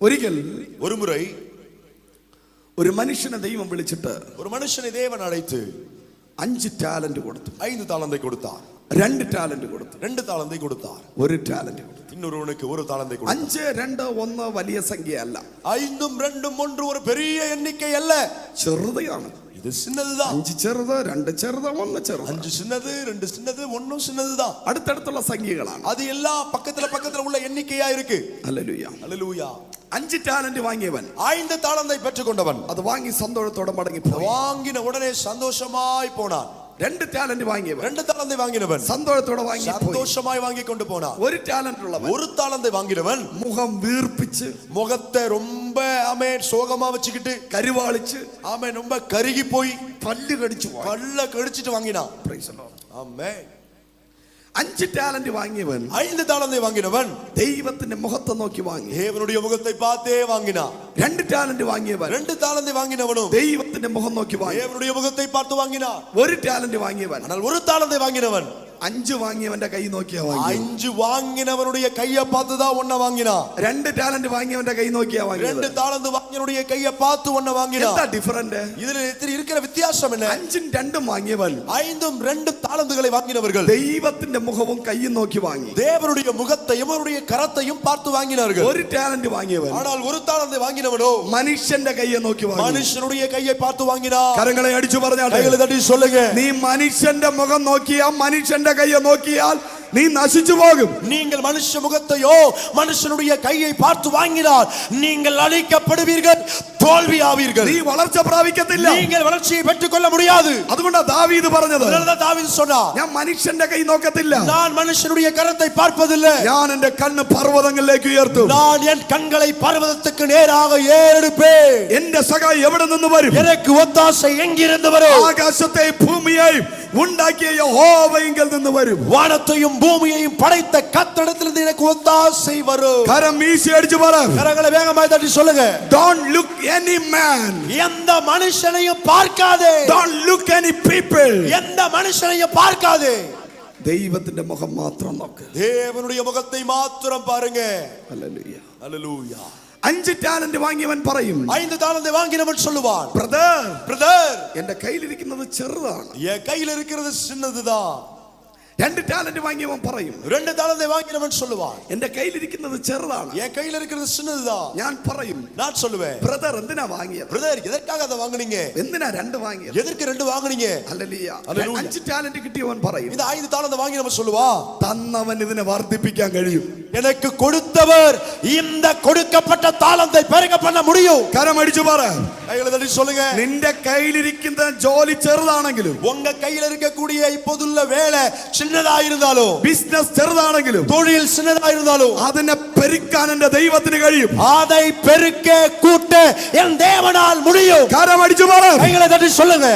ஒரு முறை ഒരു മനുഷ്യനെ ദൈവം വിളിച്ചിട്ട് ஒரு மனுஷனை தேவன் அழைத்து 5 ടാലന്റ് കൊടുത്തു. 5 தாளந்தை கொடுத்தார். 2 ടാലന്റ് കൊടുത്തു. 2 தாளந்தை கொடுத்தார். 1 ടാലന്റ് കൊടുത്തു. இன்னொருவனுக்கு 1 தாளந்தை கொடுத்தார். 5 2 1 വലിയ സംഖ്യയല്ല. 5 2 1 ஒரு பெரிய எண்ணிக்கை அல்ல, ചെറുതാണ്. இது சின்னதுதான். 5 ചെറുത്, 2 ചെറുത്, 1 ചെറുത്. 5 சின்னது, 2 சின்னது, 1 சின்னதுதான். അടുത്തടുത്തുള്ള സംഖ്യകളാണ്. அது எல்லாம் பக்கத்துல உள்ள எண்ணிக்கையா இருக்கு. ഹല്ലേലൂയ ஹல்லேலூயா. 5 ടാലന്റ് വാങ്ങിയവൻ 5 தாளந்தை பெற்றுக்கொண்டவன் അത് വാങ്ങി സന്തോഷത്തോടെ മടങ്ങി പോയി. வாங்கின உடனே சந்தோஷமாய் போனான். 2 ടാലന്റ് വാങ്ങിയവൻ 2 தாளந்தை வாங்கினவன் സന്തോഷത്തോടെ വാങ്ങി சந்தோஷமாய் வாங்கி கொண்டு போனான். 1 ടാലന്റ് ഉള്ളവൻ 1 தாளந்தை வாங்கினவன் മുഖം വീർപ്പിച്ച് முகத்தை ரொம்ப சோகமா வச்சுக்கிட்டு கருவாளிச்சு ரொம்ப கருகி போய் பல்லு கடிச்சு பல்ல கடிச்சிட்டு வாங்கினான். Praise the Lord. ஆமென். 5 ടാലന്റ് വാങ്ങിയവൻ 5 தாளந்தை வாங்கினவன் ദൈവത്തിന്റെ മുഖത്തെ നോക്കി വാങ്ങി. தேவனுடைய முகத்தை பார்த்தே வாங்கினான். 2 ടാലന്റ് வாങ്ങിയവൻ 2 தாளந்தை வாங்கினவனும் ദൈവത്തിന്റെ മുഖം നോക്കി വാങ്ങി. தேவனுடைய முகத்தை பார்த்து வாங்கினான். 1 ടാലന്റ് வாங்கியവൻ ஆனால் 1 தாளந்தை வாங்கினவன் 5 വാങ്ങിയവന്റെ കൈ നോക്കിയാ വാങ്ങി. 5 வாங்கினவனுடைய கையை பார்த்து தான் 1 வாங்கினான். 2 ടാലന്റ് வாங்கியவന്റെ கை നോക്കിയാ വാങ്ങി. 2 தாளந்து வாங்கினவனுடைய கையை பார்த்து 1 வாங்கினான். എന്താ ഡിഫറന്റ്? இதுல இருக்கிற வித்தியாசம் என்ன? 5 2 വാങ്ങിയവൻ 5 2 தாளந்துகளை வாங்கினவர்கள் ദൈവത്തിന്റെ മുഖവും കൈയും നോക്കി വാങ്ങി. தேவனுடைய முகத்தையும் அவருடைய கரத்தையும் பார்த்து வாங்கினார்கள். 1 ടാലന്റ് വാങ്ങിയവൻ ஆனால் 1 தாளந்தை வாங்கினவனோ മനുഷ്യന്റെ കൈയെ നോക്കി വാങ്ങി. மனுஷனுடைய கையை பார்த்து வாங்கினான். കരങ്ങളെ അടിച്ചു പറഞ്ഞാട്ടെ, கைகளை தட்டி சொல்லுங்க. നീ മനുഷ്യന്റെ മുഖം നോക്കിയാ മനുഷ്യന്റെ കൈയെ നോക്കിയാൽ நீ நசிச்சு போகும். நீங்கள் மனுஷ முகத்தையோ மனுஷனுடைய கையை பார்த்து வாங்கினால் நீங்கள் அழிக்கப்படுவீர்கள், தோல்வியாவீர்கள். நீ வளர்ச்சி பிராபிக்கத்தில்லை, நீங்கள் வளர்ச்சியை பெற்றுக் கொள்ள முடியாது. അതുകൊണ്ടാ ദാവീദ് പറഞ്ഞത്, தாவீது சொன்னார், ഞാൻ മനുഷ്യന്റെ കൈ നോക്കത്തില്ല, நான் மனுஷனுடைய கரத்தை பார்ப்பதில்லை, ഞാൻ എന്റെ കണ്ണ് പർവ്വതങ്ങളിലേക്ക് ഉയർത്തും, நான் என் கண்களை பர்வதத்துக்கு நேராக ஏறெடுப்பேன். എന്റെ സഹായം എവിടെ നിന്ന് വരും? எனக்கு ஒத்தாசை எங்கிருந்து வரும்? ആകാശത്തെയും ഭൂമിയെയും ഉണ്ടാക്കിയ യഹോവയിൽ നിന്ന് വരും. வானத்தையும் பூமியையும் படைத்த கர்த்தரிடத்திலிருந்து எனக்கு ஒத்தாசை வரும். கரம் வீசி அடிச்சு பாரு, கரங்களை வேகமாய் தட்டி சொல்லுங்க. Don't look any man, எந்த மனுஷனையும் பார்க்காதே. Don't look any people, எந்த மனுஷனையும் பார்க்காதே. ദൈവത്തിന്റെ മുഖം മാത്രം നോക്ക്. தேவனுடைய முகத்தை மாத்திரம் பாருங்க. ഹല്ലേലൂയ, ஹல்லேலூயா. 5 ടാലന്റ് വാങ്ങിയവൻ പറയും, 5 தாளந்தை வாங்கினவன் சொல்லுவான், பிரதர் എന്റെ കയ്യിലിരിക്കുന്നത് ചെറുതാണ്, என் கையில் இருக்கிறது சின்னதுதான். 2 ടാലന്റ് വാങ്ങിയവൻ പറയും, 2 தாளந்தை வாங்கினவன் சொல்லுவான், എന്റെ കയ്യിലിരിക്കുന്നത് ചെറുതാണ്, என் கையில் இருக்கிறது சின்னதுதான். ഞാൻ പറയും, நான் சொல்லுவேன், பிரதர் എന്തിനാ വാങ്ങിയത്? பிரதர் எதற்காக அதை வாங்குனீங்க? എന്തിനാ 2 വാങ്ങിയത്? எதற்கு 2 வாங்குனீங்க? ഹല്ലേലൂയ. ഹല്ലേലൂയ. 5 ടാലന്റ് കിട്ടിയവൻ പറയും, இந்த 5 தாளந்தை வாங்கினவன் சொல்லுவா, തന്നവൻ ഇതിനെ വർദ്ധിപ്പിക്കാൻ കഴിയും, எனக்கு கொடுத்தவர் இந்த கொடுக்கப்பட்ட தாளந்தை பெருக பண்ண முடியும். കരം അടിച്ചു പറ, கைகளை தட்டி சொல்லுங்க. നിന്റെ കയ്യിലിരിക്കുന്ന ജോലി ചെറുതാണെങ്കിലും, உங்க கையில் இருக்கக்கூடிய இப்போதுள்ள வேலை சின்னதா இருந்தாலும், ബിസിനസ് ചെറുതാണെങ്കിലും, தொழில் சின்னதா இருந்தாலும், അതിനെ പെരുക്കാൻ എന്റെ ദൈവത്തിന് കഴിയും. அதை பெருக்க கூட்ட என் தேவனால் முடியும். കരം അടിച്ചു പറ, கைகளை தட்டி சொல்லுங்க.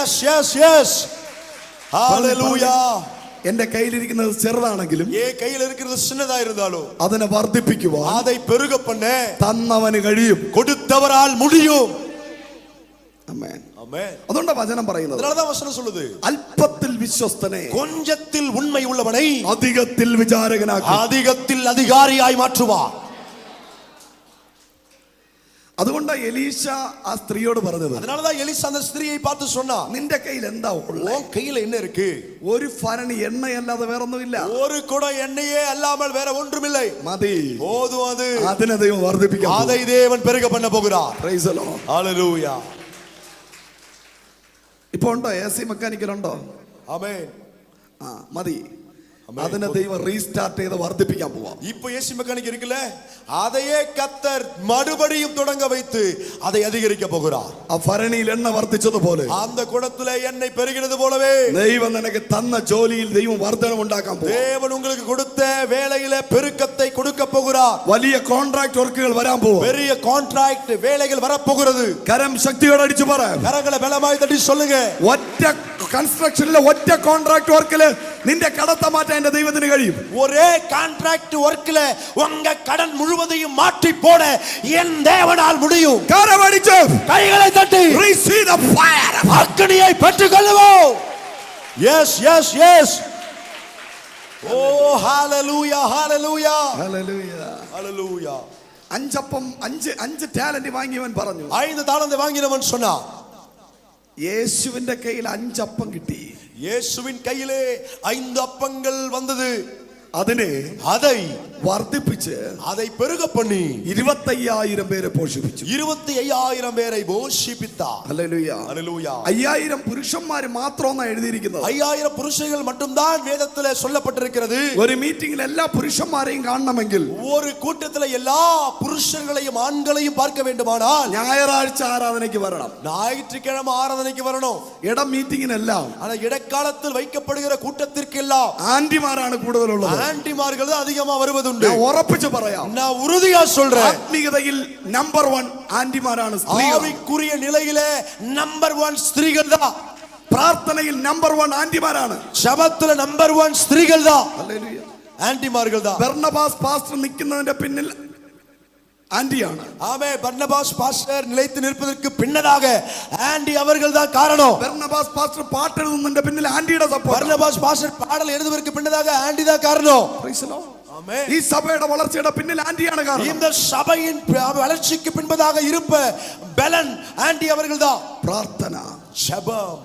எஸ் எஸ் எஸ் ஹalleluya. എന്റെ കയ്യിലിരിക്കുന്നത് ചെറുതാണെങ്കിലും, என் கையில் இருக்கிறது சின்னதா இருந்தாலும், അതിനെ വർദ്ധിപ്പിക്കുവാൻ அதை பெருக பண்ண തന്നവന് കഴിയും, கொடுத்தவரால் முடியும். ആമേൻ. ஆமென். അതുകൊണ്ടാ വചനം പറയുന്നത്, அதனாலதான் வசனம் சொல்லுது, അല്പത്തിൽ വിശ്വസ്തനെ கொஞ்சத்தில் உண்மை உள்ளவனை അധികത്തിൽ വിചാരകനാക്കും. அதிகத்தில் அதிகாரியாய் மாற்றுவார். അതുകൊണ്ടാ എലീശ ആ സ്ത്രീയോട് പറഞ്ഞത്, அதனாலதான் எலிசா அந்த ஸ்திரியை பார்த்து சொன்னா, നിന്റെ കയ്യിൽ എന്താ ഉള്ളത്? உன் கையில என்ன இருக்கு? ഒരു ഭരണി എണ്ണയല്ലാതെ വേറൊന്നുമില്ല, ஒரு குடம் எண்ணெயே அல்லாமல் வேற ஒன்றுமில்லை, മതി, போதும். அது അതിനെ ദൈവം വർദ്ധിപ്പിക്കും, அதை தேவன் பெருக பண்ண போகிறார். Praise the Lord. ஹalleluya. ഇപ്പൊ ഉണ്ടോ AC മെക്കാനിക്കലുണ്ടോ? ஆமென். മതി, അതിനെ ദൈവം റീസ്റ്റാർട്ട് ചെയ്ത് വർദ്ധിപ്പിക്കാൻ പോവാ. இப்போ ஏசி மெக்கானிக் இருக்குல்ல, அதையே கர்த்தர் மறுபடியும் தொடங்க வைத்து அதை அதிகரிக்க போகிறார். ആ ഭരണിയിൽ എണ്ണ വർദ്ധിച്ചതുപോലെ அந்த குடத்துல எண்ணெய் பெருகிறது போலவே ദൈവം നിനക്ക് തന്ന ജോലിയിൽ ദൈവം വർധനം ഉണ്ടാക്കാൻ പോവാ. தேவன் உங்களுக்கு கொடுத்த வேலையில பெருக்கத்தை கொடுக்க போகிறார். വലിയ കോൺട്രാക്ട് വർക്കുകൾ വരാൻ പോവാ. பெரிய கான்ட்ராக்ட் வேலைகள் வர போகிறது. കരം ശക്തിയോടെ അടിച്ചു പറ, கரங்களை பலமாய் தட்டி சொல்லுங்க. ഒറ്റ കൺസ്ട്രക്ഷനിലെ ഒറ്റ കോൺട്രാക്ട് വർക്കില് നിന്റെ കടത്തെ മാറ്റാൻ എന്റെ ദൈവത്തിന് കഴിയും. ஒரே கான்ட்ராக்ட் வர்க்ல உங்க கடன் முழுவதையும் மாற்றி போட என் தேவனால் முடியும். കരം അടിച്ചു, கைகளை தட்டி receive the fire, அக்கினியை பெற்றுக்கொள்வோம். S S S. ஓ ஹalleluya ஹalleluya hallelujah. ஹalleluya. അഞ്ചപ്പം അഞ്ച് ടാലന്റ് വാങ്ങിയവൻ പറഞ്ഞു 5 தாலந்தை வாங்கினவன் சொன்னான், യേശുവിന്റെ കയ്യിൽ 5 അപ്പം കിട്ടി. இயேசுவின் கையிலே 5 அப்பங்கள் வந்தது. அதை വർദ്ധിപ്പിച്ച് அதை பெருக பண்ணி 25,000 പേരെ പോഷിപ്പിച്ചു. 25,000 പേരെ പോഷിപ്പിத்தார். Hallelujah, hallelujah. 5,000 പുരുഷന്മാർ മാത്രമാണ് എഴുതിയിരിക്കുന്നത്. 5,000 പുരുഷர்கள் மட்டும்தான் வேதத்திலே சொல்லப்பட்டிருக்கிறது. ഒരു മീറ്റിംഗിൽ എല്ലാ പുരുഷന്മാരെയും കാണണമെങ്കിൽ, ஒரு கூட்டத்திலே எல்லா புருஷர்களையும் ஆண்களையும் பார்க்க வேண்டுமானால் ഞായറാഴ്ച ആരാധനയ്ക്ക് വരണം, ஞாயிற்றுக்கிழமை ஆராதனைக்கு வரணும். ഇടം മീറ്റിംഗിനെല്ലാം ஆனா இடைக்காலத்தில் வைக்கப்படுகிற கூட்டத்திற்கெல்லாம் ആന്റിമാരാണ് കൂടുതലുള്ളത്. ஆண்டிமார்கள் தான் அதிகமா வருவதுண்டு. ഞാൻ ഉറപ്പിച്ചു പറയാം, நான் உறுதியா சொல்றேன், ആത്മീയതയിൽ നമ്പർ 1 ആന്റിമാരാണ് സ്ത്രീകൾ. ஆவிக்குரிய நிலையிலே நம்பர் 1 ஸ்திரீகள் தான். പ്രാർത്ഥനയിൽ നമ്പർ 1 ആന്റിമാരാണ്. ஜெபத்துல நம்பர் 1 ஸ்திரீகள் தான். ഹല്ലേലൂയ. ஆண்டிமார்கள் தான். ബർന്നബാസ് പാസ്റ്റർ നിൽക്കുന്നതിന്റെ പിന്നിൽ ആന്റിയാണ്. ஆமே, பர்னபாஸ் பாஸ்டர் நிலைத்து நிற்பதற்கு பின்னதாக ஆண்டி அவர்கள் தான் காரணம். ബർന്നബാസ് പാസ്റ്റർ പാട്ട് എഴുതുന്നതിന്റെ പിന്നിൽ ആന്റിയുടെ സപ്പോർട്ട്. பர்னபாஸ் பாஸ்டர் பாடல் எழுதுவதற்கு பின்னதாக ஆண்டி தான் காரணம். Praise the Lord. ஆமென். ഈ സഭയുടെ വളർച്ചയുടെ പിന്നിൽ ആന്റിയാണ് കാരണം. இந்த சபையின் வளர்ச்சிக்கு பின்பதாக இருப்ப பலன் ஆண்டி அவர்கள் தான். പ്രാർത്ഥന, ஜெபம்.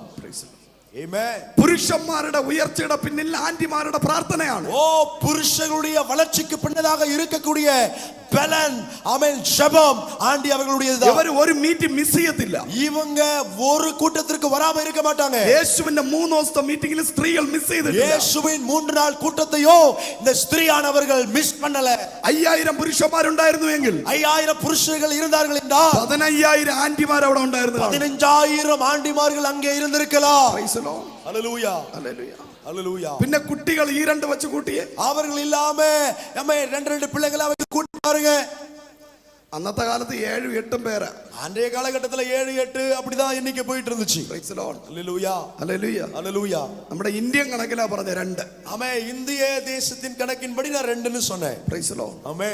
ஆமென். പുരുഷന്മാരുടെ ഉയർച്ചയുടെ പിന്നിൽ ആന്റിമാരുടെ പ്രാർത്ഥനയാണ്. ஓ, புருஷர்களுடைய வளர்ச்சிக்கு பின்னதாக இருக்கக்கூடிய பலன், ஆமென், ஜெபம் ஆண்டி அவர்களுடையது. ഇവർ ഒരു മീറ്റിംഗ് മിസ് ചെയ്യത്തില്ല. இவங்க ஒரு கூட்டத்திற்கு வராம இருக்க மாட்டாங்க. യേശുവിന്റെ 3 ദിവസത്തെ മീറ്റിംഗിൽ സ്ത്രീകൾ മിസ് ചെയ്തിട്ടില്ല. இயேசுவின் 3 நாள் கூட்டத்தையும் இந்த ஸ்திரீயானவர்கள் மிஸ் பண்ணல. 5,000 പുരുഷന്മാരുണ്ടായിരുന്നുവെങ്കിൽ 5,000 புருஷர்கள் இருந்தார்கள் என்றால் 15,000 ആന്റിമാർ അവിടെ ഉണ്ടായിരുന്നു. 15,000 ஆண்டிமார்கள் அங்கே இருந்திருக்கலாம். Praise the Lord. Hallelujah, Hallelujah. ஹல்லேலூயா. പിന്നെ കുട്ടികൾ ഈ 2 വെച്ച് കൂട്ടിയേ. அவர்கள் இல்லாம நம்ம 2 பிள்ளைகளை அவங்க கூட்டி பாருங்க. അന്നത്തെ കാലത്ത് 7 8 പേര്. அன்றைய காலகட்டத்துல 7 8 அப்படிதான் எண்ணிக்கை போயிட்டு இருந்துச்சு. Praise the Lord. Hallelujah, Hallelujah. ஹல்லேலூயா. നമ്മുടെ ഇന്ത്യൻ കണക്കിലാ പറഞ്ഞ 2. ஆமே, இந்திய தேசத்தின் கணக்கின்படி நான் 2ன்னு சொன்னேன். Praise the Lord. ஆமே,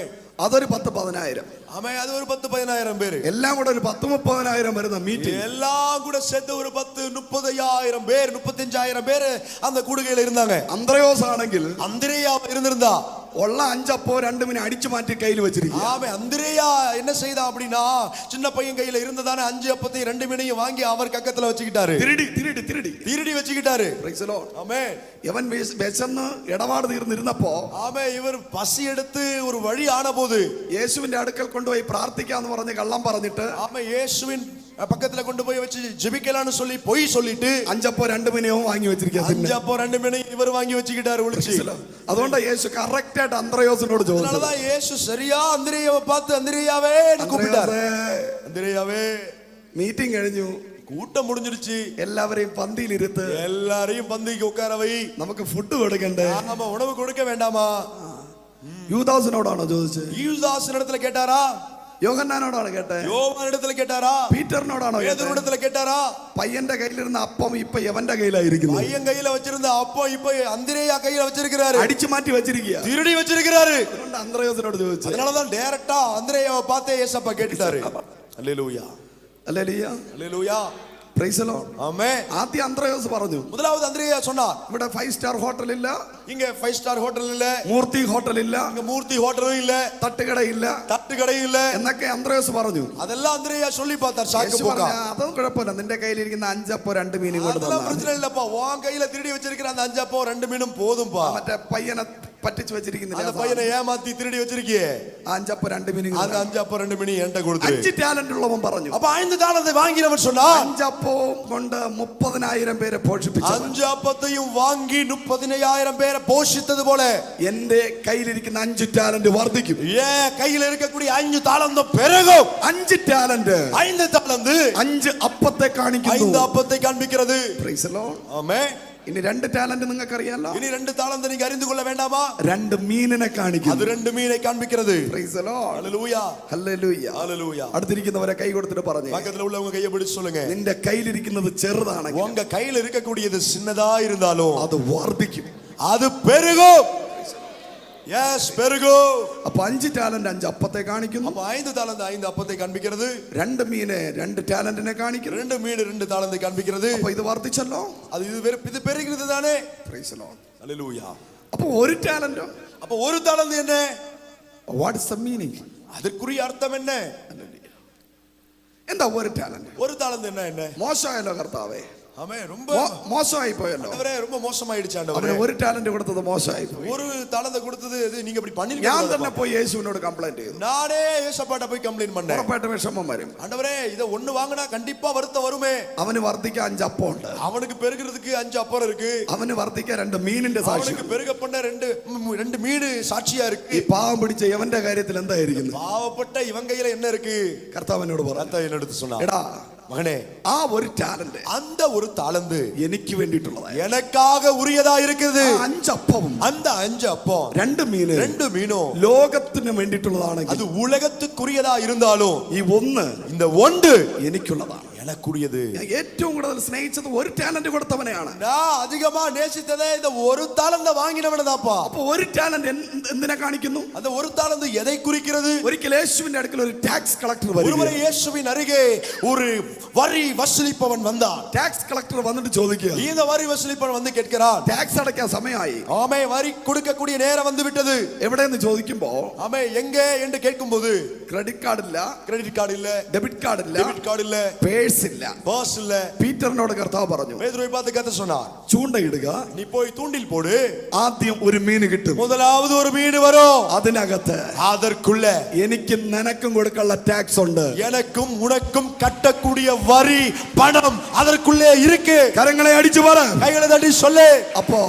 അതൊരു 10,000. ஆமே, அது ஒரு 10,000 பேரு. എല്ലാം കൂടെ ഒരു 10,000-30,000 വരുന്ന മീറ്റിംഗ്. எல்லாம் கூட சேர்த்து ஒரு 10,000-30,000 பேர், 35,000 பேர் அந்த கூடுகையில இருந்தாங்க. അന്ത്രയോസ് ആണെങ്കിൽ அந்திரேயா இருந்திருந்தா ഉള്ള 5 അപ്പോ 2 മീൻ അടിച്ചു മാറ്റി കയ്യിൽ വെച്ചിരിക്കുക. ஆமே, அந்திரேயா என்ன செய்தா அப்படின்னா, சின்ன பையன் கையில இருந்ததான 5 அப்பத்தையும் 2 மீனையும் வாங்கி அவர் கக்கத்துல வச்சுக்கிட்டாரு. திருடி வச்சுக்கிட்டாரு. Praise the Lord. ஆமே, ഇവൻ വിശന്ന് ഇടപാട് തീർന്നിരുന്നപ്പോ, ஆமே, இவர் பசி எடுத்து ஒரு வழி ஆன போது യേശുവിന്റെ അടുക്കൽ കൊണ്ടുപോയി പ്രാർത്ഥിക്കാന്ന് പറഞ്ഞ് കള്ളം പറഞ്ഞിട്ട്, ஆமே, இயேசுவின் பக்கத்துல கொண்டு போய் வச்சு ஜெபிக்கலாம்னு சொல்லி பொய் சொல்லிட்டு 5 അപ്പോ 2 മീനവും വാങ്ങി വെച്ചിരിക്കുക. 5 அப்போ 2 மீனையும் இவர் வாங்கி வச்சுக்கிட்டாரு ஒளிச்சு. അതുകൊണ്ട് യേശു കറക്റ്റ് ആയിട്ട് അന്ത്രയോസിനോട് ചോദിച്ചു. அதனாலதான் இயேசு சரியா அந்திரேயாவை பார்த்து அந்திரேயாவே கூப்பிட்டாரு. அந்திரேயாவே, മീറ്റിംഗ് കഴിഞ്ഞു, கூட்டம் முடிஞ்சிருச்சு, എല്ലാവരെയും പന്തിയിൽ ഇരുത്ത്, எல்லாரையும் பந்திக்கு உட்கார வை, നമുക്ക് ഫുഡ് കൊടുക്കണ്ടേ? நாம உணவு கொடுக்க வேண்டாமா? യൂദാസിനോടാണോ ചോദിച്ചത്? யூதாஸ் இடத்துல கேட்டாரா? യോഹന്നാനോടാണ് കേട്ടെ? யோவான் இடத்துல கேட்டாரா? പീറ്ററിനോടാണോ കേട്ടെ? பேதுரு இடத்துல கேட்டாரா? പയ്യന്റെ കയ്യിലിരുന്ന അപ്പം ഇപ്പൊ എവന്റെ കയ്യിലായിരിക്കുന്നു. பையன் கையில வச்சிருந்த அப்போ இப்ப அந்திரேயா கையில வச்சிருக்கிறாரு. അടിച്ചു മാറ്റി വെച്ചിരിക്കുക. திருடி வச்சிருக்கிறாரு. അതുകൊണ്ട് അന്ത്രയോസിനോട് ചോദിച്ചു. அதனாலதான் டைரக்டா அந்திரேயாவை பார்த்தே ஏசப்பா கேட்டுட்டாரு. Hallelujah, hallelujah, hallelujah. Praise the Lord. Amen. ആദ്യം അന്ത്രയോസ് പറഞ്ഞു, முதலாவது அந்திரேயா சொன்னார், ഇവിടെ 5 സ്റ്റാർ ഹോട്ടൽ ഇല്ല, இங்க 5 ஸ்டார் ஹோட்டல் இல்ல, മൂർത്തി ഹോട്ടൽ ഇല്ല, இங்க மூர்த்தி ஹோட்டலும் இல்ல, തട്ടുകടയില്ല தட்டு கடையும் இல்ல. എന്നൊക്കെ അന്ത്രയോസ് പറഞ്ഞു. அதெல்லாம் அந்திரேயா சொல்லி பார்த்தார். சாக்கு യേശു போக்கா, പറഞ്ഞു, അതും കുഴപ്പമില്ല, നിന്റെ കയ്യിലിരിക്കുന്ന 5 അപ്പോ 2 മീനും കൊണ്ട് அதெல்லாம் തന്നാ. பிரச்சனை இல்லப்பா, உன் கையில திருடி வச்சிருக்கிற அந்த 5 அப்போ 2 மீனும் போதும்பா. മറ്റേ പയ്യനെ പറ്റിച്ചു വെച്ചിരിക്കുന്നില്ല, அந்த பையனை ஏமாத்தி திருடி வச்சிருக்கியே, 5 അപ്പോ 2 മീനും. அந்த 5 அப்போ 2 மீனையும் என்கிட்ட கொடுத்து. 5 ടാലന്റ് ഉള്ളവൻ പറഞ്ഞു, அப்ப 5 தாளந்தை வாங்கினவன் சொன்னா, 5 അപ്പോ കൊണ്ട് 30,000 പേരെ പോഷിപ്പിച്ചു. 5 அப்பத்தையும் வாங்கி 30,000 பேரை போஷித்தது போல എന്റെ കയ്യിലിരിക്കുന്ന 5 ടാലന്റ് വർദ്ധിക്കും. ஏன் கையில இருக்கக்கூடிய 5 தாளந்தும் பெருகும். 5 ടാലന്റ് 5 தாளந்து 5 അപ്പത്തെ 5 കാണിക്കുന്നു. அப்பத்தை காண்பிக்கிறது. Praise the Lord. ஆமென். ഇനി 2 ടാലന്റ് നിങ്ങൾക്ക് അറിയാലോ? இனி 2 தாளந்தை நீங்க அறிந்து கொள்ள வேண்டாமா? 2 മീനിനെ அது കാണിക്കുന്നു. 2 மீனை காண்பிக்கிறது. Praise the Lord. Hallelujah, hallelujah. Hallelujah. അടുത്തിരിക്കുന്നവരെ കൈ കൊടുത്തിട്ട് പറഞ്ഞു, பக்கத்துல உள்ளவங்க கையை பிடிச்சு சொல்லுங்க, നിന്റെ കയ്യിലിരിക്കുന്നത് ചെറുതാണെങ്കിൽ உங்க கையில இருக்கக்கூடியது சின்னதா இருந்தாலும் അത് വർദ്ധിക്കും. அது பெருகும். எஸ், பெருகும். അപ്പൊ 5 ടാലന്റ് 5 അപ്പത്തെ കാണിക്കുന്നു. அப்ப 5 தாளந்து 5 அப்பத்தை காண்பிக்கிறது. 2 മീനെ 2 ടാലന്റിനെ കാണിക്കുന്നു. 2 மீன் 2 தாளந்தை காண்பிக்கிறது. അപ്പൊ ഇത് വർദ്ധിച്ചല്ലോ. அது இது பெருகிறது தானே. Praise the Lord. ஹல்லேலூயா. അപ്പൊ 1 ടാലന്റോ? அப்ப 1 தாளந்து என்ன? What is the meaning? அதற்குரிய அர்த்தம் என்ன? എന്താ ഒരു ടാലന്റ്? ஒரு தாளந்து என்ன? മോശമായല്ലോ കർത്താവേ, ஆமென். ரொம்ப മോശമായി പോയല്ലോ. ஆண்டவரே ரொம்ப மோசமாயிடுச்சு അവന് ஆண்டவரே. ഒരു ടാലന്റ് കൊടുത്തത് മോശമായി പോയി. ஒரு தாளந்த கொடுத்தது இது நீங்க இப்படி ഞാൻ பண்ணிருக்கீங்க. തന്നെ போய் യേശുവിനോട് കംപ്ലൈന്റ് ചെയ്തു. நானே ஏசப்பாட்ட போய் கம்ப்ளைன்ட் பண்ணேன். ഉറപ്പായിട്ട് വിഷമം വരും. ஆண்டவரே இத ஒண்ணு வாங்குனா கண்டிப்பா வருத்தம் வருமே. അവന് വർദ്ധിക്കാൻ 5 അപ്പം ഉണ്ട്. அவனுக்கு பெருகிறதுக்கு 5 அப்பறம் இருக்கு. അവന് വർദ്ധിക്കാൻ 2 മീനിന്റെ സാക്ഷി. அவனுக்கு பெருக பண்ண ரெண்டு மீன் சாட்சியா இருக்கு. ഈ പാവം പിടിച്ച യവന്റെ കാര്യത്തിൽ എന്തായിരിക്കുന്നു? பாவப்பட்ட இவன் கையில என்ன இருக்கு? കർത്താവിനോട് പറ. கர்த்தர் என்னிடத்து சொன்னார், എടാ மகனே, ആ ഒരു ടാലന്റ് அந்த ஒரு தாளந்து എനിക്ക് വേണ്ടിയിട്ടുള്ളതാ. எனக்காக உரியதா இருக்குது. 5 അപ്പവും அந்த 5 அப்பம் 2 മീന് 2 மீனும் ലോകത്തിന് വേണ്ടിയിട്ടുള്ളതാണെങ്കിൽ அது உலகத்துக்குரியதா இருந்தாலும் ഈ ഒന്ന് இந்த ஒன்று എനിക്കുള്ളതാണ്. எனக்குரியது. ഞാൻ ഏറ്റവും കൂടുതൽ സ്നേഹിച്ചത് ഒരു ടാലന്റ് കൊടുത്തവനെയാണ്. நான் அதிகமா நேசித்ததே இந்த ஒரு தாளந்த வாங்கினவனதாப்பா. അപ്പൊ ഒരു ടാലന്റ് എന്തിനെ കാണിക്കുന്നു? அந்த ஒரு தாளந்து எதை குறிக்கிறது? ഒരിക്കൽ യേശുവിന്റെ അടുക്കൽ ഒരു ടാക്സ് കളക്ടർ ஒருமுறை വരും. இயேசுவின் அருகே ஒரு வரி வசூலிப்பவன் வந்தான். ടാക്സ് കളക്ടർ വന്നിട്ട് ചോദിക്കുക, இந்த வரி வசூலிப்பவன் வந்து கேட்கிறான், ടാക്സ് അടയ്ക്കാൻ സമയമായി, ஆமே வரி கொடுக்கக்கூடிய நேரம் வந்து விட்டது, എവിടെയെന്ന് ചോദിക്കുമ്പോ ஆமே எங்க என்று கேட்கும்போது ക്രെഡിറ്റ് കാർഡ് ഇല്ല, கிரெடிட் கார்டு இல்ல, ഡെബിറ്റ് കാർഡ് ഇല്ല, டெபிட் கார்டு இல்ல, പേഴ്സ് ഇല്ല. பர்ஸ் இல்ல. പീറ്ററിനോട് കർത്താവ് പറഞ്ഞു, பேதுருவை பார்த்து கர்த்தர் சொன்னார், ചൂണ്ടയിടുക, நீ போய் தூண்டில் போடு, ആദ്യം ഒരു മീൻ കിട്ടും, முதலாவது ஒரு மீன் வரும், അതിനകത്ത് அதற்குள்ள എനിക്കും നിനക്കും കൊടുക്കാനുള്ള ടാക്സ് ഉണ്ട്. எனக்கும் உனக்கும் கட்டக்கூடிய வரி பணம் அதற்குள்ளே இருக்கு. കരങ്ങളെ അടിച്ചു പറ. கைகளை தட்டி சொல்லு. അപ്പോ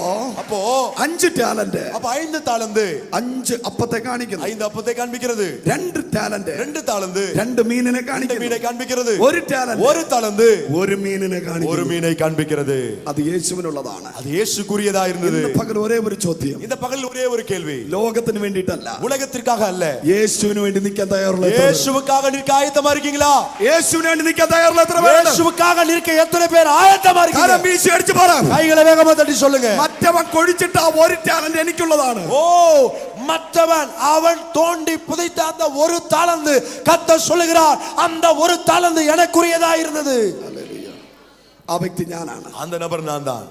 அப்போ 5 ടാലന്റ്, அப்ப 5 தாளந்து 5 അപ്പത്തെ കാണിക്കുന്നു. 5 அப்பத்தை காண்பிக்கிறது. 2 ടാലന്റ് 2 தாளந்து 2 മീനിനെ 2 കാണിക്കുന്നു. மீனை காண்பிக்கிறது. ഒരു ടാലന്റ് ஒரு தாளந்து ഒരു മീനിനെ ஒரு കാണിക്കുന്നു. மீனை காண்பிக்கிறது. അത് യേശുവിനുള്ളതാണ്. அது இயேசுக்குரியதா இருந்தது. ഇന്ന് പകൽ ഒരേ ഒരു ചോദ്യം, இந்த பகல் ஒரே ஒரு கேள்வி, ലോകത്തിന് വേണ്ടിയിട്ടല്ല, உலகத்திற்காக அல்ல, യേശുവിന് വേണ്ടി നിൽക്കാൻ തയ്യാറുള്ള എത്ര പേർ? இயேசுவுக்காக நிற்க ஆயத்தமா இருக்கீங்களா? യേശുവിന് വേണ്ടി നിൽക്കാൻ തയ്യാറുള്ള എത്ര പേർ? இயேசுவுக்காக நிற்க எத்தனை பேர் ஆயத்தமா കരം இருக்கீங்க? വീശി അടിച്ചു പറ. கைகளை வேகமா தட்டி சொல்லுங்க. മറ്റവൻ കൊഴിച്ചിട്ട് ആ ഒരു ടാലന്റ് എനിക്കുള്ളതാണ്. ஓ, மற்றவன் அவன் தோண்டி புதைத்த அந்த ஒரு தாளந்து கர்த்தர் சொல்லுகிறார், அந்த ஒரு தாளந்து எனக்குரியதா இருந்தது. ഹല്ലേലൂയ. ആ വ്യക്തി ഞാനാണ്. அந்த நபர் நான் தான்.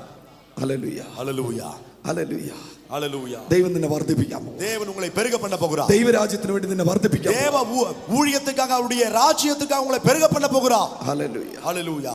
ഹല്ലേലൂയ, ஹல்லேலூயா, ഹല്ലേലൂയ. ஹல்லேலூயா. ദൈവം നിന്നെ വർദ്ധിപ്പിക്കാൻ പോകും. தேவன் உங்களை பெருக பண்ண போகிறார். ദൈവരാജ്യത്തിന് വേണ്ടി നിന്നെ വർദ്ധിപ്പിക്കാൻ தேவ ஊழியத்துக்காக, அவருடைய ராஜ்யத்துக்காக உங்களை பெருக பண்ண போகிறார். ഹല്ലേലൂയ. ஹல்லேலூயா.